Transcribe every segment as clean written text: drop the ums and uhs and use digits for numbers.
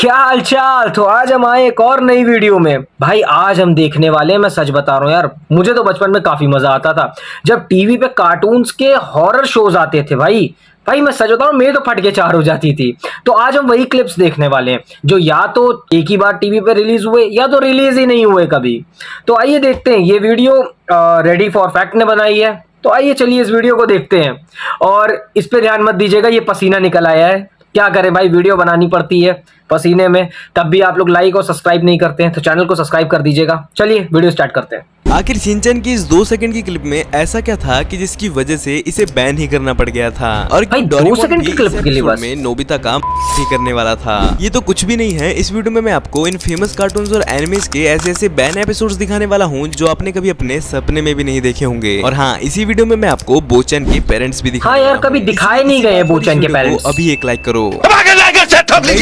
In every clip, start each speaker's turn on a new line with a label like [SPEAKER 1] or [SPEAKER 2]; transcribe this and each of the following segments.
[SPEAKER 1] क्या हालचाल। तो आज हम आए एक और नई वीडियो में। भाई आज हम देखने वाले हैं, मैं सच बता रहा हूँ यार, मुझे तो बचपन में काफी मजा आता था जब टीवी पे कार्टून्स के हॉरर शोज आते थे। भाई मैं सच बता रहा हूँ, मेरी तो फट के चार हो जाती थी। तो आज हम वही क्लिप्स देखने वाले हैं जो या तो एक ही बार टीवी पे रिलीज हुए या तो रिलीज ही नहीं हुए कभी। तो आइए देखते हैं। ये वीडियो रेडी फॉर फैक्ट ने बनाई है, तो आइए चलिए इस वीडियो को देखते हैं। और इस पे ध्यान मत दीजिएगा, ये पसीना निकल आया है, क्या करें भाई, वीडियो बनानी पड़ती है पसीने में। तब भी आप लोग लाइक और सब्सक्राइब नहीं करते हैं, तो चैनल को सब्सक्राइब कर दीजिएगा। चलिए वीडियो स्टार्ट करते हैं।
[SPEAKER 2] आखिर शिनचैन की इस 2 सेकंड की क्लिप में ऐसा क्या था कि जिसकी वजह से इसे बैन ही करना पड़ गया था। और
[SPEAKER 1] भाई 2 सेकंड की क्लिप के लिए बस
[SPEAKER 2] में नोबिता का ही करने वाला था। ये तो कुछ भी नहीं है। इस वीडियो में मैं आपको इन फेमस कार्टून्स और एनिमेस के ऐसे बैन एपिसोड्स दिखाने वाला हूँ जो आपने कभी अपने सपने में भी नहीं देखे होंगे। और हाँ, इसी वीडियो में मैं आपको बोचैन के पेरेंट्स भी दिखा।
[SPEAKER 1] हाँ यार, कभी दिखाए नहीं गए बोचैन के पेरेंट्स।
[SPEAKER 2] अभी एक लाइक करो।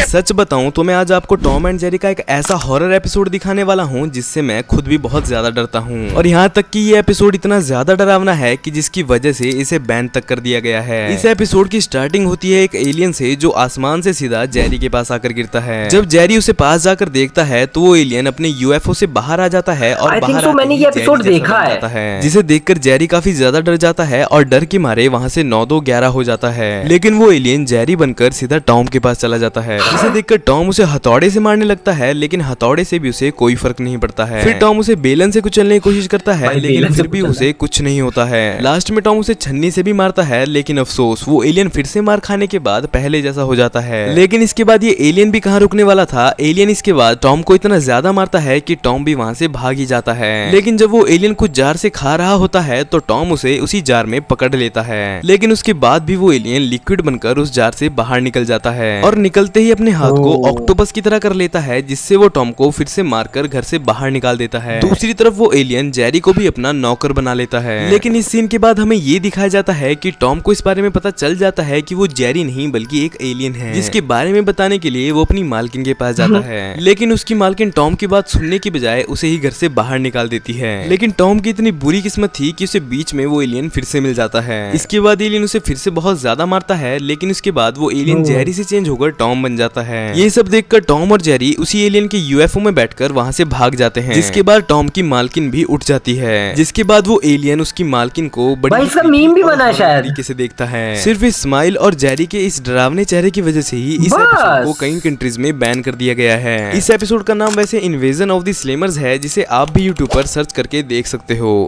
[SPEAKER 2] सच बताऊं तो मैं आज आपको टॉम एंड जेरी का एक ऐसा हॉरर एपिसोड दिखाने वाला हूं जिससे मैं खुद भी बहुत ज्यादा डरता हूं। और यहाँ तक कि ये एपिसोड इतना ज्यादा डरावना है कि जिसकी वजह से इसे बैन तक कर दिया गया है। इस एपिसोड की स्टार्टिंग होती है एक एलियन से जो आसमान से सीधा जेरी के पास आकर गिरता है। जब जेरी उसे पास जाकर देखता है तो वो एलियन अपने यूएफओ से बाहर आ जाता है और बाहर
[SPEAKER 1] मैंने ये एपिसोड देखा
[SPEAKER 2] है, जिसे देखकर जेरी काफी ज्यादा डर जाता है और डर के मारे वहाँ से 9-2-11 हो जाता है। लेकिन वो एलियन जेरी बनकर सीधा टॉम के पास चला जाता है, जिसे देखकर टॉम उसे हथौड़े से मारने लगता है, लेकिन हथौड़े से भी उसे कोई फर्क नहीं पड़ता है। फिर टॉम उसे बेलन से कुचलने की कोशिश करता है, लेकिन फिर भी उसे कुछ नहीं होता है। लास्ट में टॉम उसे छन्नी से भी मारता है, लेकिन अफसोस वो एलियन फिर से मार खाने के बाद पहले जैसा हो जाता है। लेकिन इसके बाद ये एलियन भी कहाँ रुकने वाला था। एलियन इसके बाद टॉम को इतना ज्यादा मारता है कि टॉम भी वहाँ से भाग ही जाता है। लेकिन जब वो एलियन कुछ जार से खा रहा होता है तो टॉम उसे उसी जार में पकड़ लेता है। लेकिन उसके बाद भी वो एलियन लिक्विड बनकर उस जार से बाहर निकल जाता है और निकलते ही अपने हाथ को ऑक्टोपस की तरह कर लेता है, जिससे वो टॉम को फिर से मारकर घर से बाहर निकाल देता है। दूसरी तरफ वो एलियन जेरी को भी अपना नौकर बना लेता है। लेकिन इस सीन के बाद हमें ये दिखाया जाता है कि टॉम को इस बारे में पता चल जाता है कि वो जेरी नहीं बल्कि एक एलियन है, जिसके बारे में बताने के लिए वो अपनी मालकिन के पास जाता है। लेकिन उसकी मालकिन टॉम की बात सुनने की बजाय उसे ही घर से बाहर निकाल देती है। लेकिन टॉम की इतनी बुरी किस्मत थी कि उसे बीच में वो एलियन फिर से मिल जाता है। इसके बाद एलियन उसे फिर से बहुत ज्यादा मारता है, लेकिन उसके बाद वो एलियन जेरी से चेंज होकर टॉम बन जाता है। ये सब देखकर टॉम और जेरी उसी एलियन के यूएफओ में बैठकर वहाँ से भाग जाते हैं, जिसके बाद टॉम की मालकिन भी उठ जाती है। जिसके बाद वो एलियन उसकी मालकिन को बड़ी
[SPEAKER 1] मीम भी बना शायद
[SPEAKER 2] तरीके से देखता है। सिर्फ इस स्माइल और जेरी के इस डरावने चेहरे की वजह से ही इस एपिसोड को कई कंट्रीज में बैन कर दिया गया है। इस एपिसोड का नाम वैसे इन्वेजन ऑफ द स्लेमर्स है, जिसे आप भी यूट्यूब पर सर्च करके देख सकते हो।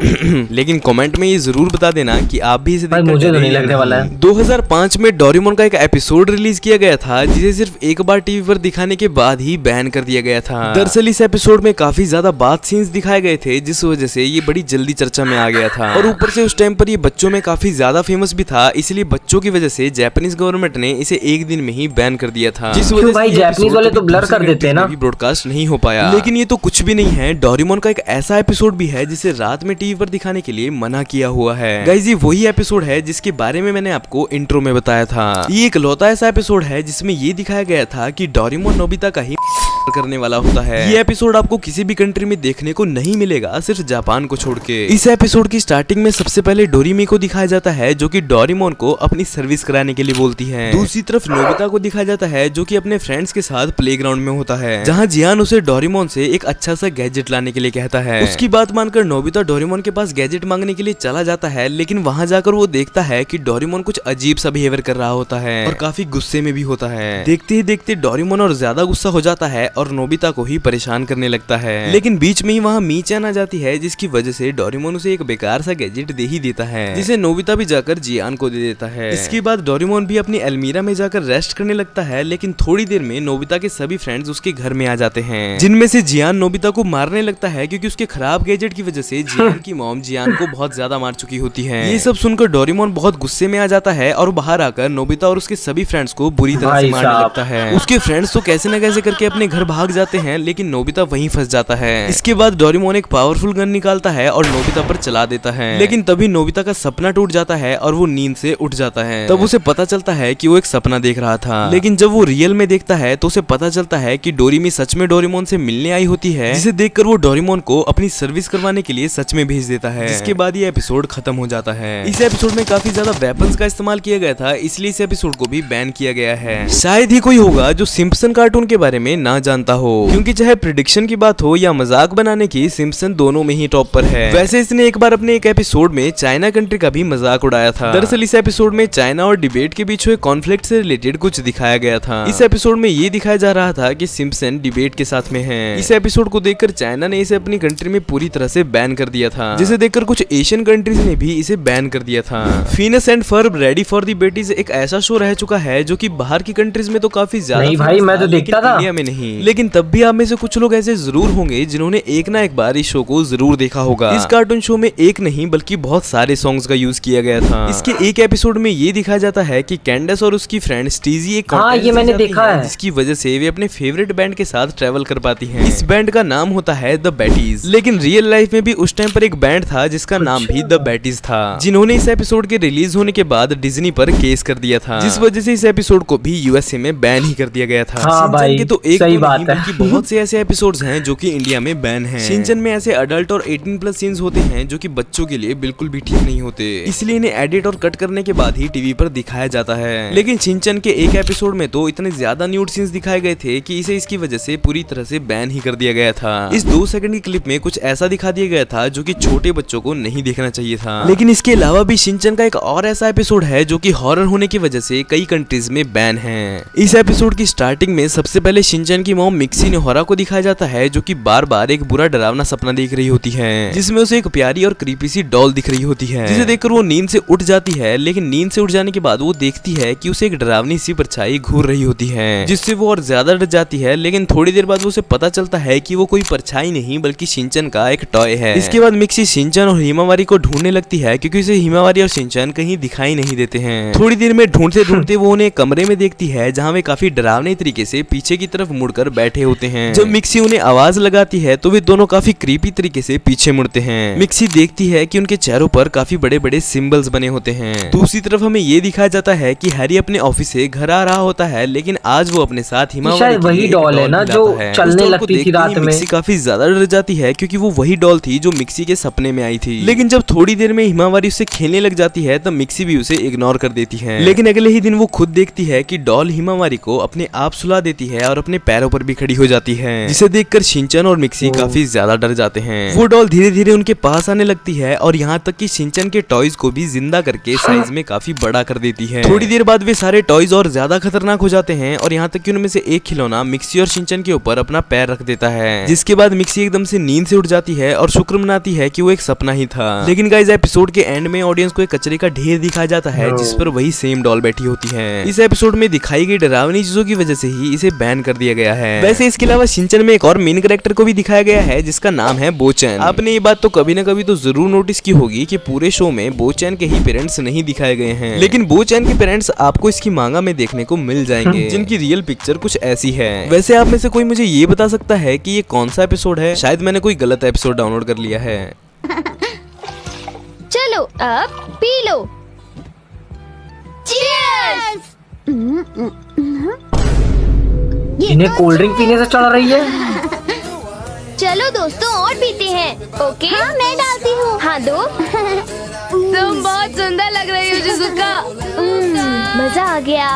[SPEAKER 2] लेकिन कमेंट में ये जरूर बता देना कि आप भी इसे देखकर
[SPEAKER 1] मुझे तो नहीं लगने वाला है।
[SPEAKER 2] 2005 में डोरेमोन का एक एपिसोड रिलीज किया गया था, जिसे सिर्फ एक बार टीवी पर दिखाने के बाद ही बैन कर दिया गया था। दरअसल इस एपिसोड में काफी ज्यादा बाथ सीन्स दिखाए गए थे, जिस वजह से ये बड़ी जल्दी चर्चा में आ गया था। और ऊपर से उस टाइम पर ये बच्चों में काफी ज्यादा फेमस भी था, इसलिए बच्चों की वजह से जापानीज गवर्नमेंट ने इसे एक दिन में ही बैन कर दिया था, जिस वजह से
[SPEAKER 1] जापानीज वाले तो ब्लर कर देते हैं ना,
[SPEAKER 2] ब्रॉडकास्ट नहीं हो पाया। लेकिन ये तो कुछ भी नहीं है, डोरेमोन का एक ऐसा एपिसोड भी है जिसे रात में टीवी पर दिखाने के लिए मना किया हुआ है। गाइस, ये वही एपिसोड है जिसके बारे में मैंने आपको इंट्रो में बताया था। ये एक लौता ऐसा एपिसोड है जिसमें ये दिखाया गया था कि डोरेमोन नोबिता का ही करने वाला होता है। ये एपिसोड आपको किसी भी कंट्री में देखने को नहीं मिलेगा, सिर्फ जापान को छोड़ के। इस एपिसोड की स्टार्टिंग में सबसे पहले डोरेमी को दिखाया जाता है, जो कि डोरेमोन को अपनी सर्विस कराने के लिए बोलती है। दूसरी तरफ नोबिता को दिखाया जाता है, जो कि अपने फ्रेंड्स के साथ प्लेग्राउंड में होता है, जहाँ जियान उसे डोरेमोन से एक अच्छा सा गैजेट लाने के लिए कहता है। उसकी बात मानकर नोबिता डोरेमोन के पास गैजेट मांगने के लिए चला जाता है, लेकिन वहाँ जाकर वो देखता है कि डोरेमोन कुछ अजीब सा बिहेवियर कर रहा होता है और काफी गुस्से में भी होता है। देखते ही देखते डोरेमोन और ज्यादा गुस्सा हो जाता है और नोबिता को ही परेशान करने लगता है। लेकिन बीच में ही वहाँ मीचान आ जाती है, जिसकी वजह से डोरेमोन उसे एक बेकार सा गैजेट दे ही देता है, जिसे नोबिता भी जाकर जियान को दे देता है। इसके बाद डोरेमोन भी अपनी अलमीरा में जाकर रेस्ट करने लगता है, लेकिन थोड़ी देर में नोबिता के सभी फ्रेंड्स उसके घर में आ जाते हैं, जिनमें से जियान नोबिता को मारने लगता है, क्योंकि उसके खराब गैजेट की वजह से जियान की मॉम जियान को बहुत ज्यादा मार चुकी होती है। ये सब सुनकर डोरेमोन बहुत गुस्से में आ जाता है और बाहर आकर नोबिता और उसके सभी फ्रेंड्स को बुरी तरह से मारने लगता है। उसके फ्रेंड्स तो कैसे न कैसे करके अपने घर घर भाग जाते हैं, लेकिन नोबिता वहीं फंस जाता है। इसके बाद डोरेमोन एक पावरफुल गन निकालता है और नोबिता पर चला देता है, लेकिन तभी नोबिता का सपना टूट जाता है और वो नींद से उठ जाता है। तब उसे पता चलता है कि वो एक सपना देख रहा था, लेकिन जब वो रियल में देखता है तो उसे पता चलता है कि डोरेमी सच में डोरेमोन से मिलने आई होती है, जिसे देखकर वो डोरेमोन को अपनी सर्विस करवाने के लिए सच में भेज देता है। जिसके बाद ये एपिसोड खत्म हो जाता है। इस एपिसोड में काफी ज्यादा वेपन्स का इस्तेमाल किया गया था, इसलिए इस एपिसोड को भी बैन किया गया है। शायद ही कोई होगा जो सिम्पसन कार्टून के बारे में ना जानता हो, क्योंकि चाहे प्रिडिक्शन की बात हो या मजाक बनाने की, सिम्पसन दोनों में ही टॉप पर है। वैसे इसने एक बार अपने एक एपिसोड में चाइना कंट्री का भी मजाक उड़ाया था। दरअसल इस एपिसोड में चाइना और डिबेट के बीच हुए कॉन्फ्लिक्ट से रिलेटेड कुछ दिखाया गया था। इस एपिसोड में ये दिखाया जा रहा था कि सिम्पसन डिबेट के साथ में है। इस एपिसोड को देखकर चाइना ने इसे अपनी कंट्री में पूरी तरह से बैन कर दिया था, जिसे देखकर कुछ एशियन कंट्रीज ने भी इसे बैन कर दिया था। Phineas and Ferb ready for the Betties एक ऐसा शो रह चुका है जो कि बाहर की कंट्रीज में तो काफी ज्यादा
[SPEAKER 1] नहीं भाई, मैं तो देखता था,
[SPEAKER 2] इंडिया में नहीं। लेकिन तब भी आप में से कुछ लोग ऐसे जरूर होंगे जिन्होंने एक ना एक बार इस शो को जरूर देखा होगा। इस कार्टून शो में एक नहीं बल्कि बहुत सारे सॉन्ग्स का यूज किया गया था। इसके एक एपिसोड में ये दिखाया जाता है कि कैंडस और उसकी फ्रेंड स्टीजी एक
[SPEAKER 1] ये मैंने देखा है,
[SPEAKER 2] जिसकी वजह से वे अपने फेवरेट बैंड के साथ ट्रेवल कर पाती हैं। इस बैंड का नाम होता है द बैटीज, लेकिन रियल लाइफ में भी उस टाइम पर एक बैंड था जिसका नाम भी द बैटीज था, जिन्होंने इस एपिसोड के रिलीज होने के बाद डिज्नी पर केस कर दिया था, जिस वजह से इस एपिसोड को भी यूएसए में बैन ही कर दिया गया था। शिनचैन के तो एक
[SPEAKER 1] सही
[SPEAKER 2] दो
[SPEAKER 1] बात
[SPEAKER 2] नहीं,
[SPEAKER 1] है।
[SPEAKER 2] बल्कि बहुत से ऐसे एपिसोड्स हैं जो कि इंडिया में बैन हैं। शिनचैन में ऐसे अडल्ट और 18+ सीन्स होते हैं जो कि बच्चों के लिए बिल्कुल भी ठीक नहीं होते, इसलिए इन्हें एडिट और कट करने के बाद ही टीवी पर दिखाया जाता है। लेकिन शिनचैन के एक एपिसोड में तो इतने ज्यादा न्यूड सीन्स दिखाए गए थे कि इसे इसकी वजह से पूरी तरह से बैन ही कर दिया गया था। इस 2 सेकंड की क्लिप में कुछ ऐसा दिखा दिया गया था जो कि छोटे बच्चों को नहीं देखना चाहिए था। लेकिन इसके अलावा भी शिनचैन का एक और ऐसा एपिसोड है जो कि हॉरर होने की वजह से कई कंट्रीज में बैन है। इस एपिसोड की स्टार्टिंग में सबसे पहले शिनचैन की मॉम मिक्सी नोहरा को दिखाया जाता है, जो कि बार बार एक बुरा डरावना सपना देख रही होती है, जिसमें उसे एक प्यारी और क्रीपी सी डॉल दिख रही होती है, जिसे देखकर वो नींद से उठ जाती है। लेकिन नींद से उठ जाने के बाद वो देखती है कि उसे एक डरावनी सी परछाई घूर रही होती है, जिससे वो और ज्यादा डर जाती है। लेकिन थोड़ी देर बाद उसे पता चलता है कि वो कोई परछाई नहीं बल्कि शिनचैन का एक टॉय है। इसके बाद मिक्सी शिनचैन और हिमावारी को ढूंढने लगती है, क्योंकि उसे हिमावारी और शिनचैन कहीं दिखाई नहीं देते हैं। थोड़ी देर में ढूंढते ढूंढते वो उन्हें कमरे में देखती है जहाँ वे काफी डरावने तरीके से पीछे की तरफ मुड़कर बैठे होते हैं। जब मिक्सी उन्हें आवाज लगाती है तो वे दोनों काफी क्रीपी तरीके से पीछे मुड़ते हैं। मिक्सी देखती है कि उनके चेहरों पर काफी बड़े बड़े सिंबल्स बने होते हैं। दूसरी तरफ हमें ये दिखाया जाता है कि हैरी अपने ऑफिस से घर आ रहा होता है, लेकिन आज वो अपने साथ हिमावारी के
[SPEAKER 1] वही
[SPEAKER 2] लिए
[SPEAKER 1] डॉल है ना जो चलने लगती थी रात में।
[SPEAKER 2] मिक्सी काफी ज्यादा डर जाती है, क्योंकि वो वही डॉल थी जो मिक्सी के सपने में आई थी। लेकिन जब थोड़ी देर में हिमावारी उससे खेलने लग जाती है तब मिक्सी भी उसे इग्नोर कर देती है। लेकिन अगले ही दिन वो खुद देखती है कि डॉल हिमावारी को अपने आप सुला देती है और अपने पैरों पर भी खड़ी हो जाती है, जिसे देखकर शिनचैन और मिक्सी काफी ज्यादा डर जाते हैं। वो डॉल धीरे धीरे उनके पास आने लगती है और यहाँ तक कि शिनचैन के टॉयज को भी जिंदा करके साइज में काफी बड़ा कर देती है। थोड़ी देर बाद वे सारे टॉयज और ज्यादा खतरनाक हो जाते हैं और यहाँ तक कि उनमें से एक खिलौना मिक्सी और शिनचैन के ऊपर अपना पैर रख देता है, जिसके बाद मिक्सी एकदम से नींद से उठ जाती है और शुक्र मनाती है कि वो एक सपना ही था। लेकिन गाइस एपिसोड के एंड में ऑडियंस को एक कचरे का ढेर दिखाया जाता है जिस पर वही सेम डॉल बैठी होती है। इस एपिसोड में दिखाई गई डरावनी चीजों की वजह से ही इसे बैन कर दिया गया है। वैसे इसके अलावा शिनचैन में एक और मेन कैरेक्टर को भी दिखाया गया है जिसका नाम है बोचैन। आपने ये बात तो कभी न कभी तो जरूर नोटिस की होगी कि पूरे शो में बोचैन के ही पेरेंट्स नहीं दिखाए गए हैं, लेकिन बोचैन के पेरेंट्स आपको इसकी मांगा में देखने को मिल जाएंगे, जिनकी रियल पिक्चर कुछ ऐसी है। वैसे आप में से कोई मुझे ये बता सकता है कि ये कौन सा एपिसोड है? शायद मैंने कोई गलत एपिसोड डाउनलोड कर लिया है।
[SPEAKER 3] चलो अब पी लो। चीयर्स!
[SPEAKER 1] इन्हें कोल्ड ड्रिंक पीने से चढ़ रही है।
[SPEAKER 3] चलो दोस्तों और पीते हैं। ओके हाँ मैं डालती हूँ। हाँ दो। तुम बहुत सुंदर लग रही हो शिज़ुका। मजा आ गया।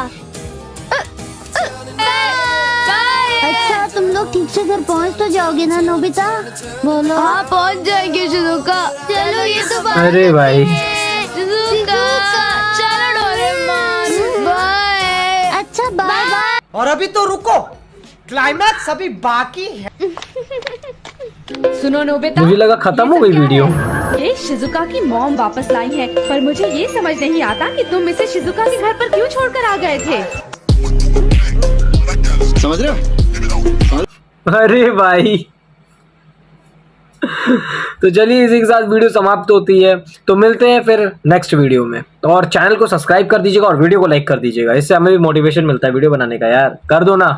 [SPEAKER 4] अच्छा तुम लोग ठीक से घर पहुंच तो जाओगे ना नोबिता? बोलो।
[SPEAKER 3] हाँ पहुंच जाएंगे शिज़ुका। चलो ये तो बात
[SPEAKER 1] अरे भाई
[SPEAKER 3] शिज़ुका चलो डोरेमोन बाय।
[SPEAKER 4] अच्छा बाय बाय।
[SPEAKER 5] और अभी तो रुको, क्लाइमैक्स अभी बाकी है।
[SPEAKER 6] सुनो नोबिता,
[SPEAKER 1] मुझे लगा खत्म हो गई वीडियो।
[SPEAKER 6] ये शिज़ुका की मॉम वापस लाई है, पर मुझे ये समझ नहीं आता कि तुम इसे शिज़ुका के घर पर क्यों छोड़कर आ गए थे।
[SPEAKER 7] समझ रहे हो?
[SPEAKER 1] अरे भाई तो चलिए इसी के साथ वीडियो समाप्त होती है, तो मिलते हैं फिर नेक्स्ट वीडियो में। और चैनल को सब्सक्राइब कर दीजिएगा और वीडियो को लाइक कर दीजिएगा, इससे हमें भी मोटिवेशन मिलता है वीडियो बनाने का। यार कर दो ना।